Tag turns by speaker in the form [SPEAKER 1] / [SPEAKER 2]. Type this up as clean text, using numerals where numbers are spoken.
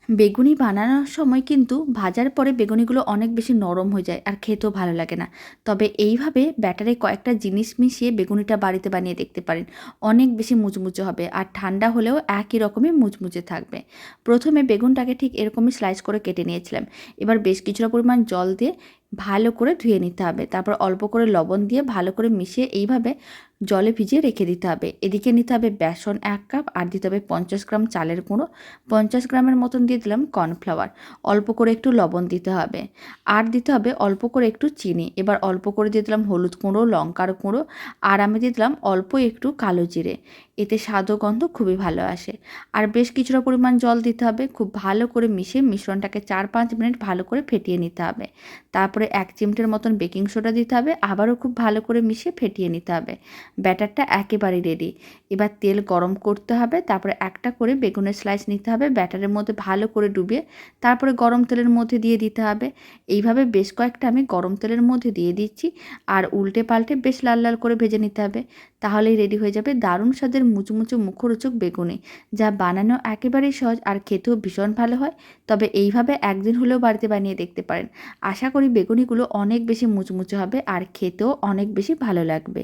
[SPEAKER 1] বেগুনি বানানোর সময় কিন্তু ভাজার পরে বেগুনিগুলো অনেক বেশি নরম হয়ে যায় আর খেতেও ভালো লাগে না। তবে এইভাবে ব্যাটারে কয়েকটা জিনিস মিশিয়ে বেগুনিটা বাড়িতে বানিয়ে দেখতে পারেন। অনেক বেশি মুচমুচে হবে আর ঠান্ডা হলেও একই রকমই মুচমুচে থাকবে। প্রথমে বেগুনটাকে ঠিক এরকমই স্লাইস করে কেটে নিয়েছিলাম। এবার বেশ কিছুটা পরিমাণ জল দিয়ে ভালো করে ধুয়ে নিতে হবে। তারপর অল্প করে লবণ দিয়ে ভালো করে মিশিয়ে এইভাবে জলে ভিজিয়ে রেখে দিতে হবে। এদিকে নিতে হবে বেসন 1 কাপ আর দিতে হবে 50 গ্রাম চালের গুঁড়ো, 50 গ্রামের মতন দিয়ে দিলাম কর্নফ্লাওয়ার, অল্প করে একটু লবণ দিতে হবে আর দিতে হবে অল্প করে একটু চিনি। এবার অল্প করে দিয়ে দিলাম হলুদ গুঁড়ো, লঙ্কার গুঁড়ো আর আমি দিয়ে দিলাম অল্প একটু কালো জিরে। এতে স্বাদ ও গন্ধ খুবই ভালো আসে। আর বেশ কিছুটা পরিমাণ জল দিতে হবে। খুব ভালো করে মিশিয়ে মিশ্রণটাকে 4-5 মিনিট ভালো করে ফেটিয়ে নিতে হবে। তারপরে 1 চিমটের মতন বেকিং সোডা দিতে হবে। আবারও খুব ভালো করে মিশিয়ে ফেটিয়ে নিতে হবে। ব্যাটারটা একেবারেই রেডি। এবার তেল গরম করতে হবে। তারপরে একটা করে বেগুনের স্লাইস নিতে হবে, ব্যাটারের মধ্যে ভালো করে ডুবিয়ে তারপরে গরম তেলের মধ্যে দিয়ে দিতে হবে। এইভাবে বেশ কয়েকটা আমি গরম তেলের মধ্যে দিয়ে দিচ্ছি আর উল্টে পাল্টে বেশ লাল লাল করে ভেজে নিতে হবে। তাহলেই রেডি হয়ে যাবে দারুণ স্বাদের মুচমুচে মুখরোচক বেগুনি, যা বানানো একেবারেই সহজ আর খেতেও ভীষণ ভালো হয়। তবে এইভাবে একদিন হলেও বাড়িতে বানিয়ে দেখতে পারেন। আশা করি বেগুনিগুলো অনেক বেশি মুচমুচে হবে আর খেতেও অনেক বেশি ভালো লাগবে।